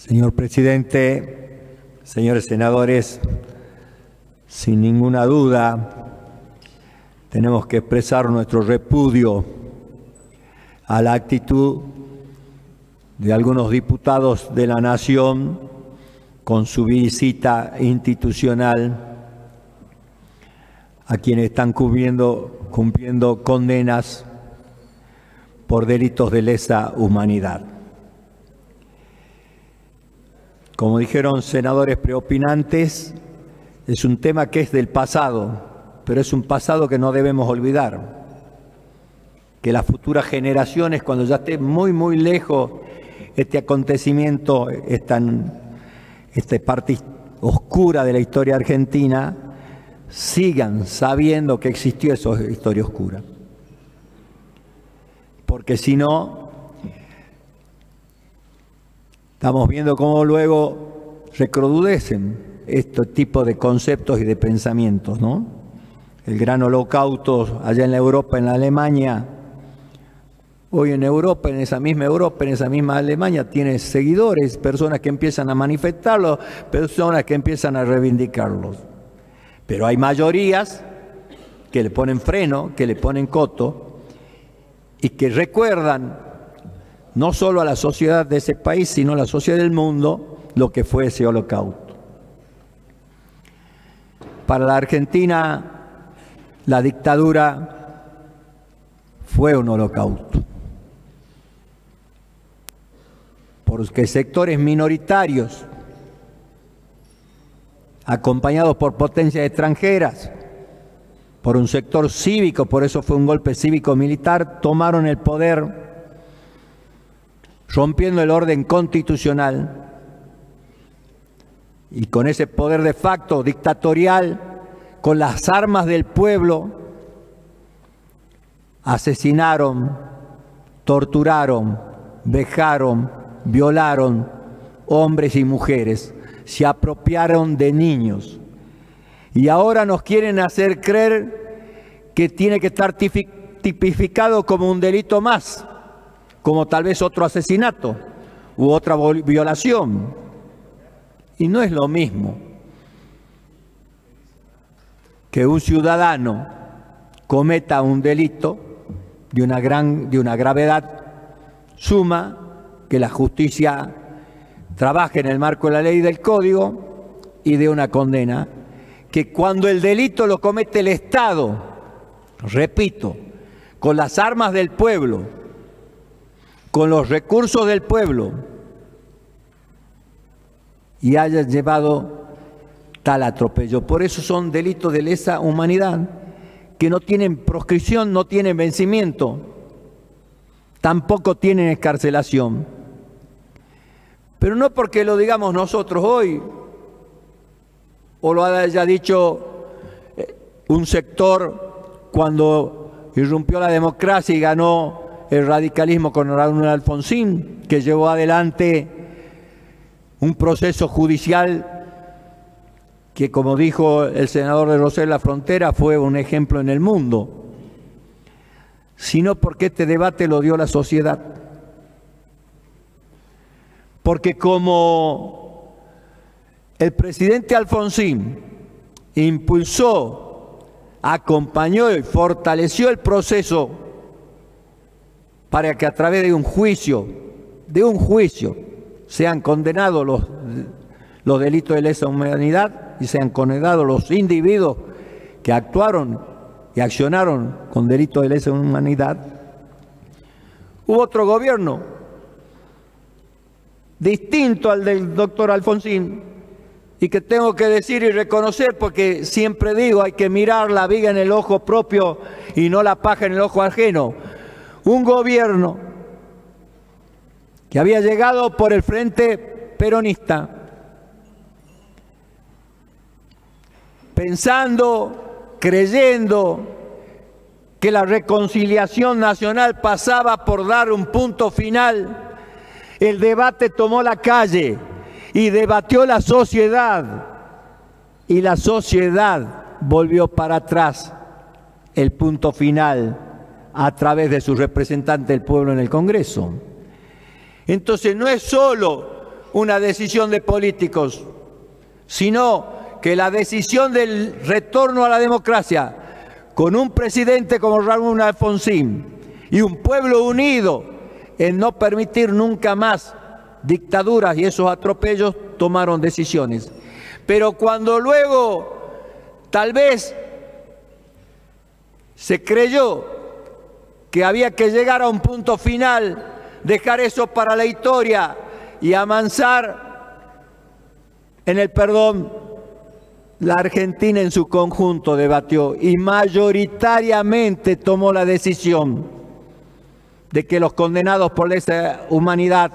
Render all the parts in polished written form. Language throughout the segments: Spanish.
Señor presidente, señores senadores, sin ninguna duda tenemos que expresar nuestro repudio a la actitud de algunos diputados de la Nación con su visita institucional a quienes están cumpliendo condenas por delitos de lesa humanidad. Como dijeron senadores preopinantes, es un tema que es del pasado, pero es un pasado que no debemos olvidar. Que las futuras generaciones, cuando ya esté muy lejos este acontecimiento, esta parte oscura de la historia argentina, sigan sabiendo que existió esa historia oscura. Porque si no, estamos viendo cómo luego recrudecen este tipo de conceptos y de pensamientos, ¿no? El gran holocausto allá en la Europa, en la Alemania. Hoy en Europa, en esa misma Alemania, tiene seguidores, personas que empiezan a manifestarlo, personas que empiezan a reivindicarlos. Pero hay mayorías que le ponen freno, que le ponen coto y que recuerdan no solo a la sociedad de ese país, sino a la sociedad del mundo, lo que fue ese holocausto. Para la Argentina, la dictadura fue un holocausto. Porque sectores minoritarios, acompañados por potencias extranjeras, por un sector cívico, por eso fue un golpe cívico-militar, tomaron el poder, rompiendo el orden constitucional, y con ese poder de facto dictatorial, con las armas del pueblo, asesinaron, torturaron, vejaron, violaron hombres y mujeres, se apropiaron de niños. Y ahora nos quieren hacer creer que tiene que estar tipificado como un delito más, como tal vez otro asesinato u otra violación. Y no es lo mismo que un ciudadano cometa un delito de una gravedad suma, que la justicia trabaje en el marco de la ley y del código y de una condena, que cuando el delito lo comete el Estado, repito, con las armas del pueblo, con los recursos del pueblo, y haya llevado tal atropello. Por eso son delitos de lesa humanidad, que no tienen proscripción, no tienen vencimiento, tampoco tienen excarcelación. Pero no porque lo digamos nosotros hoy, o lo haya dicho un sector cuando irrumpió la democracia y ganó el radicalismo con Raúl Alfonsín, que llevó adelante un proceso judicial que, como dijo el senador de Rosario La Frontera, fue un ejemplo en el mundo, sino porque este debate lo dio la sociedad. Porque como el presidente Alfonsín impulsó, acompañó y fortaleció el proceso para que a través de un juicio sean condenados los delitos de lesa humanidad y sean condenados los individuos que actuaron y accionaron con delitos de lesa humanidad, hubo otro gobierno distinto al del doctor Alfonsín, y que tengo que decir y reconocer, porque siempre digo, hay que mirar la viga en el ojo propio y no la paja en el ojo ajeno. Un gobierno que había llegado por el Frente Peronista, pensando, creyendo que la reconciliación nacional pasaba por dar un punto final. El debate tomó la calle y debatió la sociedad, y la sociedad volvió para atrás el punto final a través de su representante del pueblo en el Congreso. Entonces no es solo una decisión de políticos, sino que la decisión del retorno a la democracia, con un presidente como Raúl Alfonsín y un pueblo unido en no permitir nunca más dictaduras y esos atropellos, tomaron decisiones. Pero cuando luego tal vez se creyó que había que llegar a un punto final, dejar eso para la historia y amansar en el perdón, la Argentina en su conjunto debatió y mayoritariamente tomó la decisión de que los condenados por lesa humanidad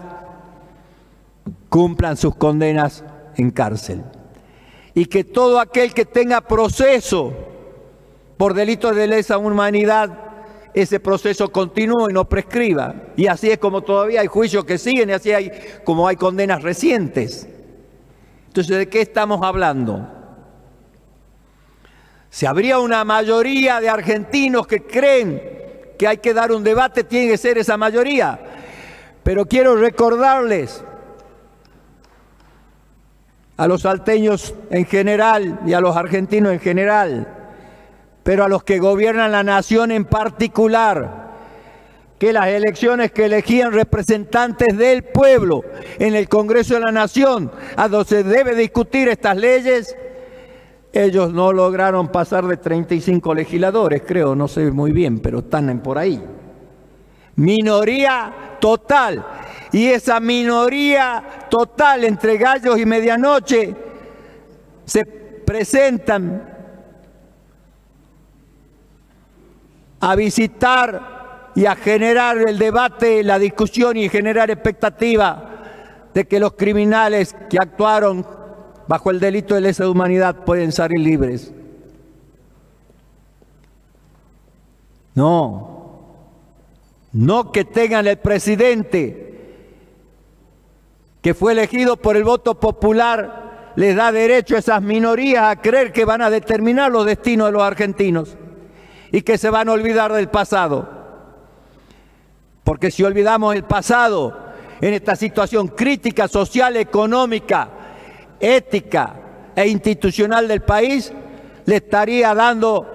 cumplan sus condenas en cárcel. Y que todo aquel que tenga proceso por delitos de lesa humanidad, ese proceso continúe y no prescriba. Y así es como todavía hay juicios que siguen y así hay como hay condenas recientes. Entonces, ¿de qué estamos hablando? Si habría una mayoría de argentinos que creen que hay que dar un debate, tiene que ser esa mayoría. Pero quiero recordarles a los salteños en general y a los argentinos en general, pero a los que gobiernan la nación en particular, que las elecciones que elegían representantes del pueblo en el Congreso de la Nación, a donde se debe discutir estas leyes, ellos no lograron pasar de 35 legisladores, creo, no sé muy bien, pero están por ahí. Minoría total. Y esa minoría total entre gallos y medianoche se presentan a visitar y a generar el debate, la discusión y generar expectativa de que los criminales que actuaron bajo el delito de lesa humanidad pueden salir libres. No que tengan el presidente que fue elegido por el voto popular, les da derecho a esas minorías a creer que van a determinar los destinos de los argentinos y que se van a olvidar del pasado. Porque si olvidamos el pasado en esta situación crítica social, económica, ética e institucional del país, le estaría dando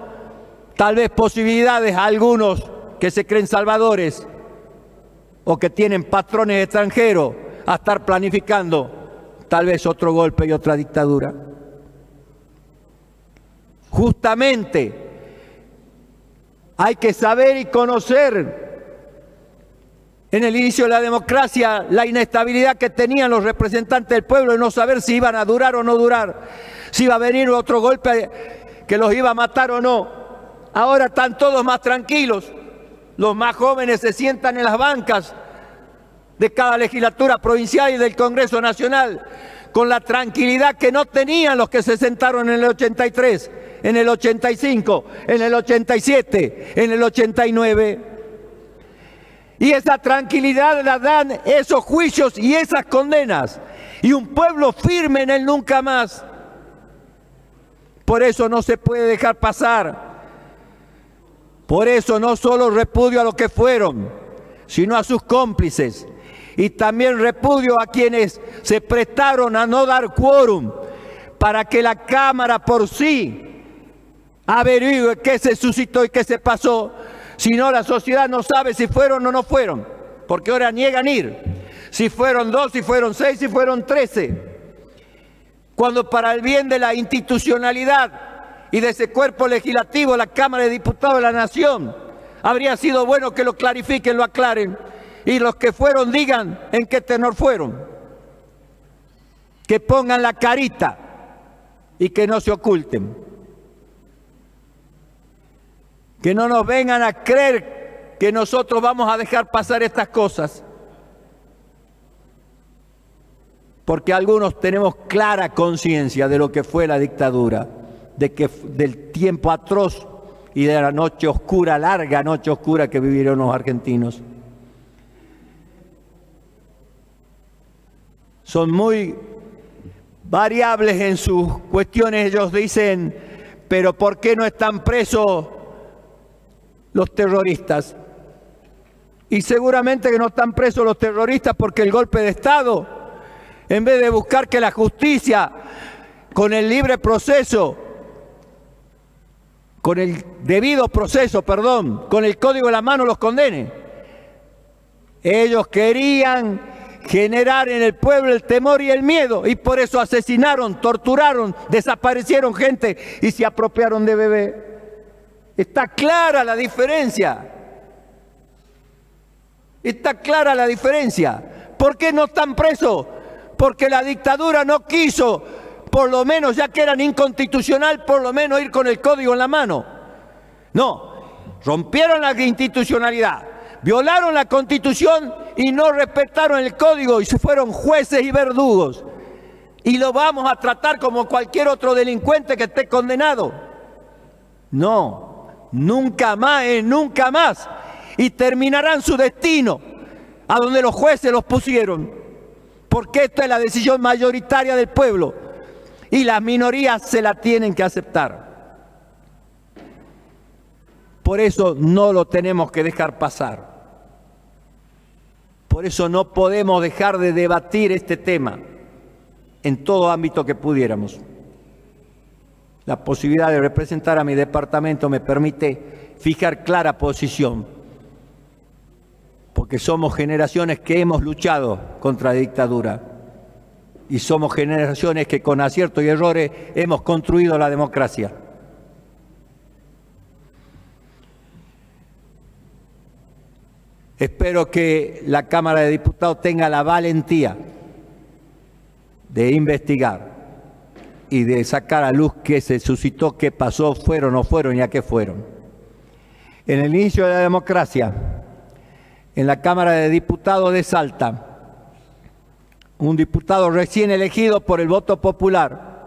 tal vez posibilidades a algunos que se creen salvadores o que tienen patrones extranjeros a estar planificando tal vez otro golpe y otra dictadura. Justamente hay que saber y conocer en el inicio de la democracia la inestabilidad que tenían los representantes del pueblo de no saber si iban a durar o no durar, si iba a venir otro golpe que los iba a matar o no. Ahora están todos más tranquilos. Los más jóvenes se sientan en las bancas de cada legislatura provincial y del Congreso Nacional con la tranquilidad que no tenían los que se sentaron en el 83, en el 85, en el 87, en el 89. Y esa tranquilidad la dan esos juicios y esas condenas. Y un pueblo firme en el nunca más. Por eso no se puede dejar pasar. Por eso no solo repudio a los que fueron, sino a sus cómplices. Y también repudio a quienes se prestaron a no dar quórum para que la Cámara por sí averigüe qué se suscitó y qué se pasó. Si no, la sociedad no sabe si fueron o no fueron, porque ahora niegan ir. Si fueron 2, si fueron 6, si fueron 13. Cuando para el bien de la institucionalidad y de ese cuerpo legislativo, la Cámara de Diputados de la Nación, habría sido bueno que lo clarifiquen, lo aclaren, y los que fueron digan en qué tenor fueron. Que pongan la carita y que no se oculten. Que no nos vengan a creer que nosotros vamos a dejar pasar estas cosas. Porque algunos tenemos clara conciencia de lo que fue la dictadura, del tiempo atroz y de la noche oscura, larga noche oscura que vivieron los argentinos. Son muy variables en sus cuestiones. Ellos dicen, pero ¿por qué no están presos los terroristas? Y seguramente que no están presos los terroristas porque el golpe de Estado en vez de buscar que la justicia, con el libre proceso, con el debido proceso, perdón, con el código en la mano los condene. Ellos querían generar en el pueblo el temor y el miedo, y por eso asesinaron, torturaron, desaparecieron gente y se apropiaron de bebés. Está clara la diferencia. Está clara la diferencia. ¿Por qué no están presos? Porque la dictadura no quiso, por lo menos, ya que eran inconstitucional, por lo menos ir con el código en la mano. No, rompieron la institucionalidad, violaron la Constitución y no respetaron el código y se fueron jueces y verdugos. Y lo vamos a tratar como cualquier otro delincuente que esté condenado. No, nunca más, nunca más. Y terminarán su destino a donde los jueces los pusieron. Porque esta es la decisión mayoritaria del pueblo y las minorías se la tienen que aceptar. Por eso no lo tenemos que dejar pasar. Por eso no podemos dejar de debatir este tema en todo ámbito que pudiéramos. La posibilidad de representar a mi departamento me permite fijar clara posición, porque somos generaciones que hemos luchado contra la dictadura y somos generaciones que con aciertos y errores hemos construido la democracia. Espero que la Cámara de Diputados tenga la valentía de investigar y de sacar a luz qué se suscitó, qué pasó, fueron o no fueron y a qué fueron. En el inicio de la democracia, en la Cámara de Diputados de Salta, un diputado recién elegido por el voto popular,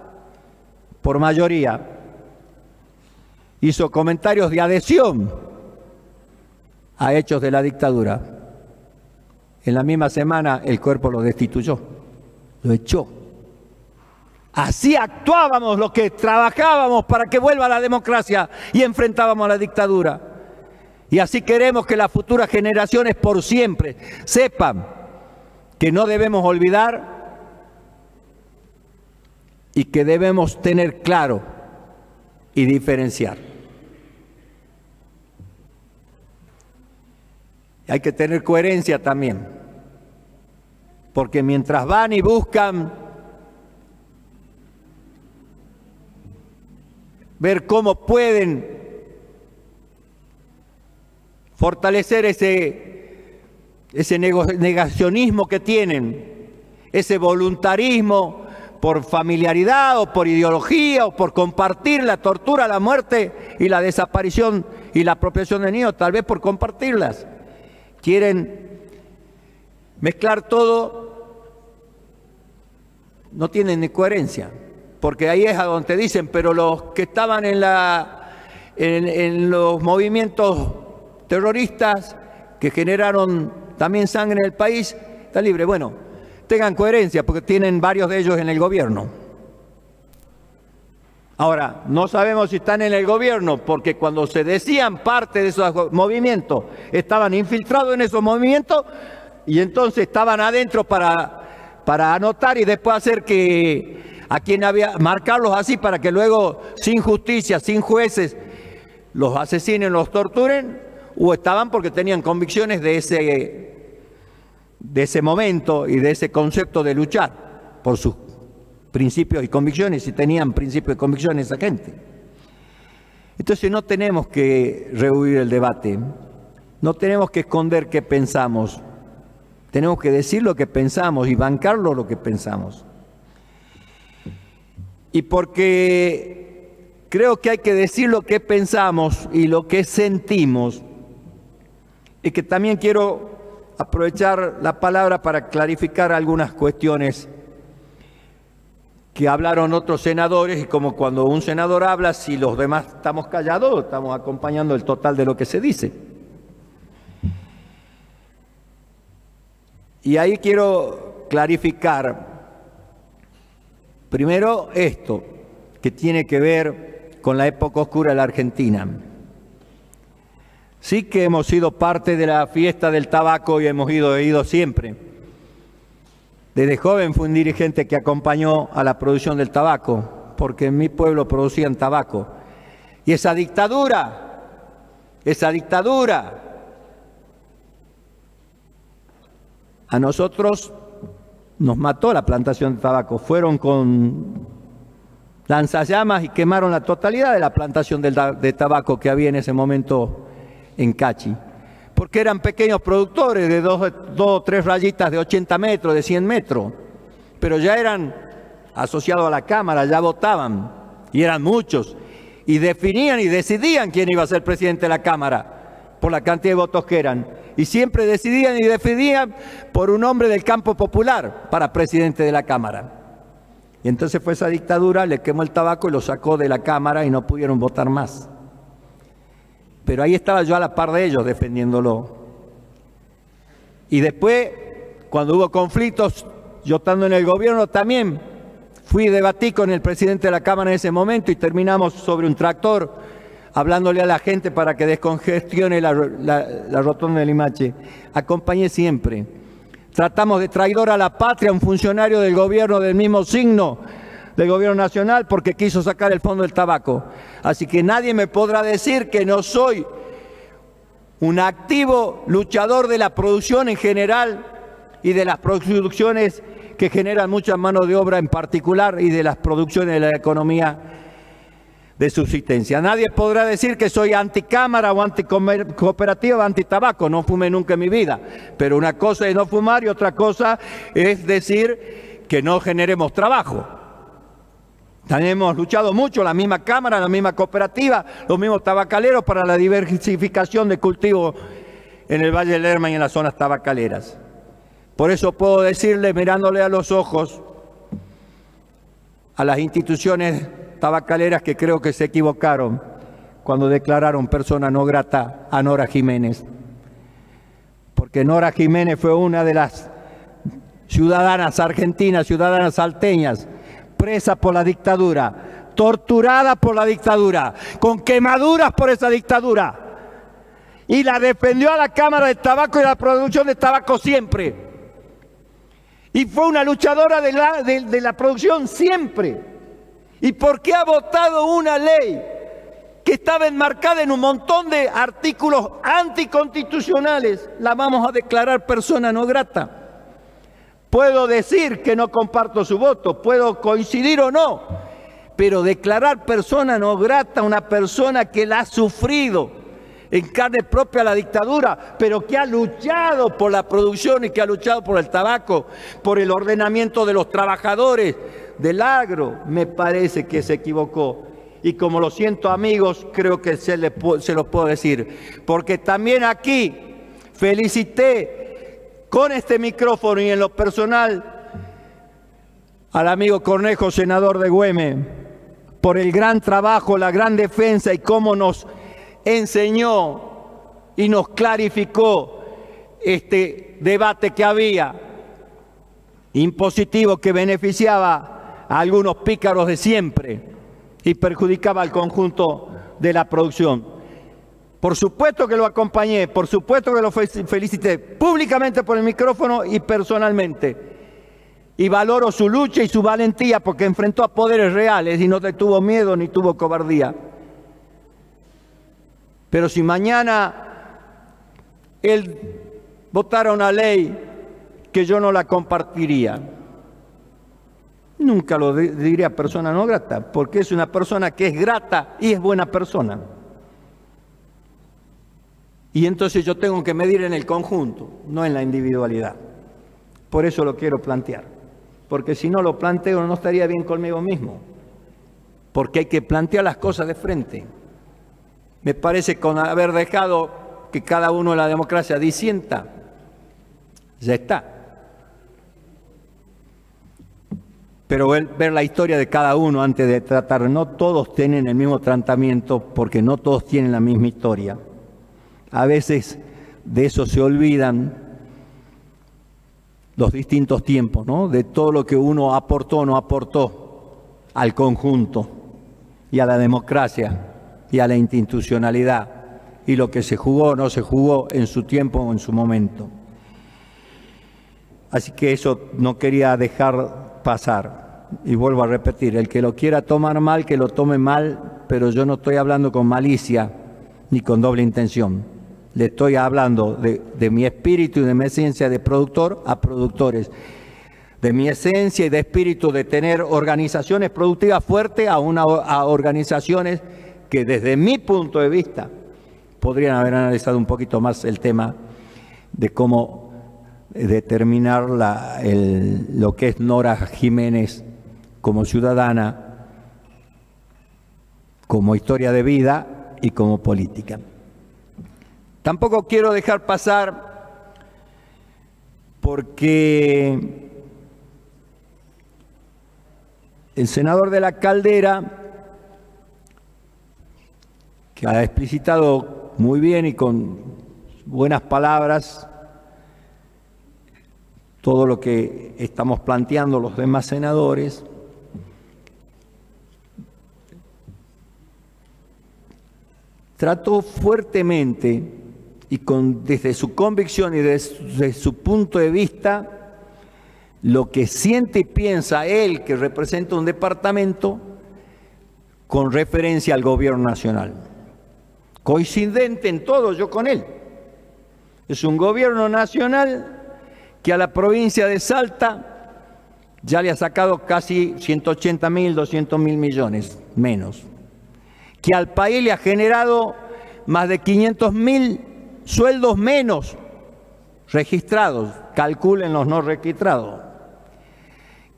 por mayoría, hizo comentarios de adhesión a hechos de la dictadura. En la misma semana el cuerpo lo destituyó, lo echó. Así actuábamos los que trabajábamos para que vuelva la democracia y enfrentábamos a la dictadura. Y así queremos que las futuras generaciones por siempre sepan que no debemos olvidar y que debemos tener claro y diferenciar. Hay que tener coherencia también, porque mientras van y buscan ver cómo pueden fortalecer ese negacionismo que tienen, ese voluntarismo por familiaridad o por ideología o por compartir la tortura, la muerte y la desaparición y la apropiación de niños, tal vez por compartirlas. Quieren mezclar todo, no tienen ni coherencia, porque ahí es a donde te dicen, pero los que estaban en los movimientos terroristas que generaron también sangre en el país, están libres. Bueno, tengan coherencia porque tienen varios de ellos en el gobierno. Ahora, no sabemos si están en el gobierno porque cuando se decían parte de esos movimientos, estaban infiltrados en esos movimientos y entonces estaban adentro para anotar y después hacer que a quien había, marcarlos así para que luego sin justicia, sin jueces, los asesinen, los torturen. O estaban porque tenían convicciones de ese momento y de ese concepto de luchar por sus principios y convicciones, si tenían principios y convicciones esa gente. Entonces no tenemos que rehuir el debate, no tenemos que esconder qué pensamos, tenemos que decir lo que pensamos y bancarlo lo que pensamos. Y porque creo que hay que decir lo que pensamos y lo que sentimos, y que también quiero aprovechar la palabra para clarificar algunas cuestiones que hablaron otros senadores, y como cuando un senador habla, si los demás estamos callados, estamos acompañando el total de lo que se dice. Y ahí quiero clarificar, primero esto, que tiene que ver con la época oscura de la Argentina. Sí que hemos sido parte de la fiesta del tabaco y hemos ido siempre. Desde joven fui un dirigente que acompañó a la producción del tabaco, porque en mi pueblo producían tabaco. Y esa dictadura, a nosotros nos mató la plantación de tabaco. Fueron con lanzallamas y quemaron la totalidad de la plantación de tabaco que había en ese momento en Cachi. Porque eran pequeños productores de dos o tres rayitas de 80 metros, de 100 metros. Pero ya eran asociados a la Cámara, ya votaban. Y eran muchos. Y definían y decidían quién iba a ser presidente de la Cámara, por la cantidad de votos que eran. Y siempre decidían y decidían por un hombre del campo popular para presidente de la Cámara. Y entonces fue esa dictadura, le quemó el tabaco y lo sacó de la Cámara y no pudieron votar más. Pero ahí estaba yo a la par de ellos defendiéndolo. Y después, cuando hubo conflictos, yo estando en el gobierno también, fui y debatí con el presidente de la Cámara en ese momento y terminamos sobre un tractor, hablándole a la gente para que descongestione la rotonda de Limache. Acompañé siempre. Tratamos de traidor a la patria a un funcionario del gobierno del mismo signo del gobierno nacional porque quiso sacar el fondo del tabaco. Así que nadie me podrá decir que no soy un activo luchador de la producción en general y de las producciones que generan mucha mano de obra en particular y de las producciones de la economía de subsistencia. Nadie podrá decir que soy anticámara o anticooperativa o antitabaco. No fumé nunca en mi vida. Pero una cosa es no fumar y otra cosa es decir que no generemos trabajo. También hemos luchado mucho, la misma Cámara, la misma cooperativa, los mismos tabacaleros para la diversificación de cultivo en el Valle del Lerma y en las zonas tabacaleras. Por eso puedo decirle, mirándole a los ojos a las instituciones tabacaleras, que creo que se equivocaron cuando declararon persona no grata a Nora Jiménez. Porque Nora Jiménez fue una de las ciudadanas argentinas, ciudadanas salteñas, presa por la dictadura, torturada por la dictadura, con quemaduras por esa dictadura. Y la defendió a la Cámara de Tabaco y la producción de tabaco siempre. Y fue una luchadora de la producción siempre. ¿Y por qué ha votado una ley que estaba enmarcada en un montón de artículos anticonstitucionales? La vamos a declarar persona no grata. Puedo decir que no comparto su voto, puedo coincidir o no, pero declarar persona no grata a una persona que la ha sufrido en carne propia la dictadura, pero que ha luchado por la producción y que ha luchado por el tabaco, por el ordenamiento de los trabajadores del agro, me parece que se equivocó. Y como lo siento, amigos, creo que se los puedo decir. Porque también aquí felicité con este micrófono y en lo personal al amigo Cornejo, senador de Güemes, por el gran trabajo, la gran defensa y cómo nos enseñó y nos clarificó este debate que había, impositivo, que beneficiaba a algunos pícaros de siempre y perjudicaba al conjunto de la producción. Por supuesto que lo acompañé, por supuesto que lo felicité públicamente por el micrófono y personalmente. Y valoro su lucha y su valentía porque enfrentó a poderes reales y no le tuvo miedo ni tuvo cobardía. Pero si mañana él votara una ley que yo no la compartiría, nunca lo diría persona no grata, porque es una persona que es grata y es buena persona. Y entonces yo tengo que medir en el conjunto, no en la individualidad. Por eso lo quiero plantear. Porque si no lo planteo no estaría bien conmigo mismo. Porque hay que plantear las cosas de frente. Me parece con haber dejado que cada uno en la democracia disienta, ya está. Pero ver la historia de cada uno antes de tratar, no todos tienen el mismo tratamiento porque no todos tienen la misma historia. A veces de eso se olvidan los distintos tiempos, ¿no? De todo lo que uno aportó o no aportó al conjunto y a la democracia y a la institucionalidad y lo que se jugó o no se jugó en su tiempo o en su momento. Así que eso no quería dejar pasar. Y vuelvo a repetir, el que lo quiera tomar mal, que lo tome mal, pero yo no estoy hablando con malicia ni con doble intención. Le estoy hablando de mi espíritu y de mi esencia de productor a productores. De mi esencia y de espíritu de tener organizaciones productivas fuertes a organizaciones que desde mi punto de vista podrían haber analizado un poquito más el tema de cómo determinar lo que es Nora Jiménez como ciudadana, como historia de vida y como política. Tampoco quiero dejar pasar, porque el senador de la Caldera, que ha explicitado muy bien y con buenas palabras todo lo que estamos planteando los demás senadores, trató fuertemente y desde su convicción y desde su punto de vista lo que siente y piensa él, que representa un departamento, con referencia al gobierno nacional. Coincidente en todo yo con él. Es un gobierno nacional que a la provincia de Salta ya le ha sacado casi 180.000, 200.000 millones menos. Que al país le ha generado más de 500.000 sueldos menos registrados, calculen los no registrados.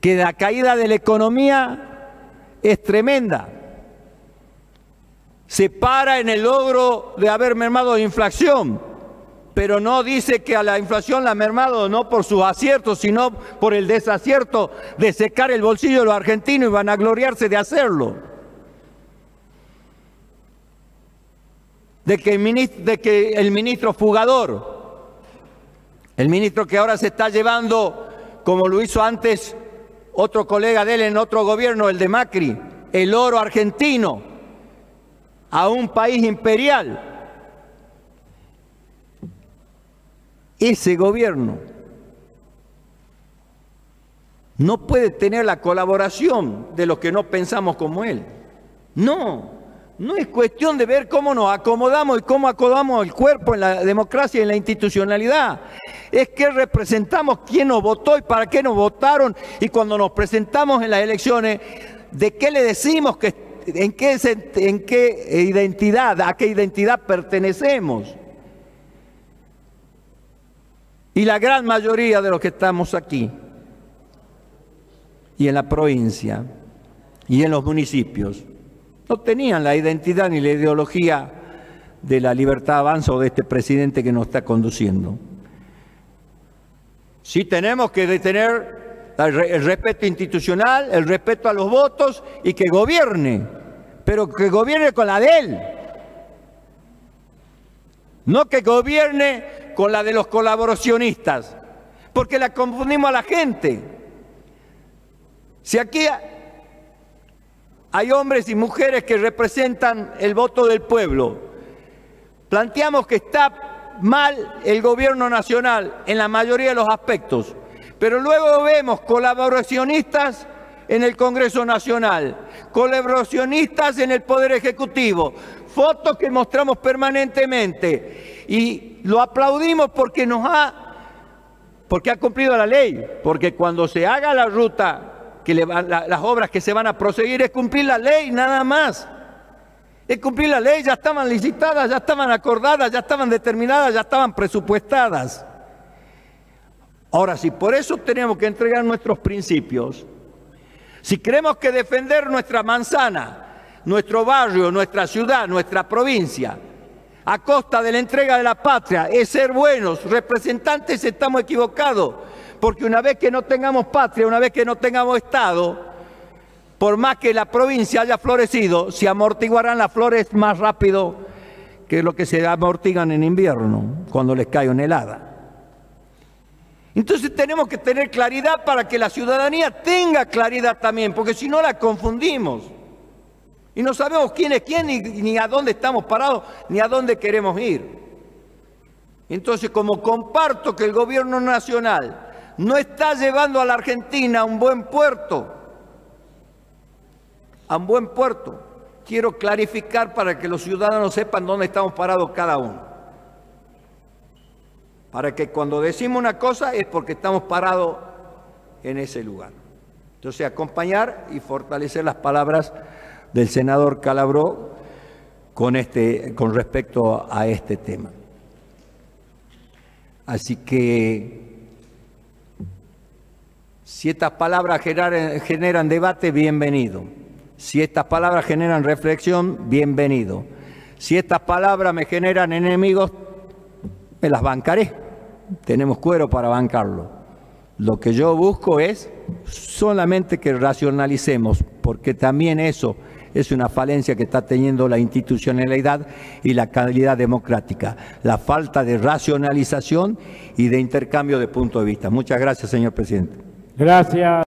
Que la caída de la economía es tremenda. Se para en el logro de haber mermado la inflación, pero no dice que a la inflación la ha mermado no por sus aciertos, sino por el desacierto de secar el bolsillo de los argentinos y vanagloriarse de hacerlo. De que el ministro fugador, el ministro que ahora se está llevando, como lo hizo antes otro colega de él en otro gobierno, el de Macri, el oro argentino a un país imperial. Ese gobierno no puede tener la colaboración de los que no pensamos como él. No es cuestión de ver cómo nos acomodamos y cómo acomodamos el cuerpo en la democracia y en la institucionalidad. Es que representamos quién nos votó y para qué nos votaron, y cuando nos presentamos en las elecciones, de qué le decimos, en qué identidad, a qué identidad pertenecemos. Y la gran mayoría de los que estamos aquí, y en la provincia, y en los municipios, no tenían la identidad ni la ideología de la Libertad Avanza o de este presidente que nos está conduciendo. Sí tenemos que tener el respeto institucional, el respeto a los votos y que gobierne, pero que gobierne con la de él. No que gobierne con la de los colaboracionistas, porque la confundimos a la gente. Si aquí hay hombres y mujeres que representan el voto del pueblo, planteamos que está mal el gobierno nacional en la mayoría de los aspectos, pero luego vemos colaboracionistas en el Congreso Nacional, colaboracionistas en el Poder Ejecutivo, fotos que mostramos permanentemente y lo aplaudimos porque ha cumplido la ley, porque cuando se haga la ruta, las obras que se van a proseguir, es cumplir la ley, nada más. Es cumplir la ley, ya estaban licitadas, ya estaban acordadas, ya estaban determinadas, ya estaban presupuestadas. Ahora, si por eso tenemos que entregar nuestros principios, si creemos que defender nuestra manzana, nuestro barrio, nuestra ciudad, nuestra provincia, a costa de la entrega de la patria, es ser buenos representantes, estamos equivocados. Porque una vez que no tengamos patria, una vez que no tengamos Estado, por más que la provincia haya florecido, se amortiguarán las flores más rápido que lo que se amortigan en invierno, cuando les cae una helada. Entonces tenemos que tener claridad para que la ciudadanía tenga claridad también, porque si no la confundimos. Y no sabemos quién es quién, ni a dónde estamos parados, ni a dónde queremos ir. Entonces, como comparto que el gobierno nacional no está llevando a la Argentina a un buen puerto. A un buen puerto. Quiero clarificar para que los ciudadanos sepan dónde estamos parados cada uno. Para que cuando decimos una cosa es porque estamos parados en ese lugar. Entonces, acompañar y fortalecer las palabras del senador Calabró con respecto a este tema. Así que, si estas palabras generan debate, bienvenido. Si estas palabras generan reflexión, bienvenido. Si estas palabras me generan enemigos, me las bancaré. Tenemos cuero para bancarlo. Lo que yo busco es solamente que racionalicemos, porque también eso es una falencia que está teniendo la institucionalidad y la calidad democrática. La falta de racionalización y de intercambio de puntos de vista. Muchas gracias, señor presidente. Gracias.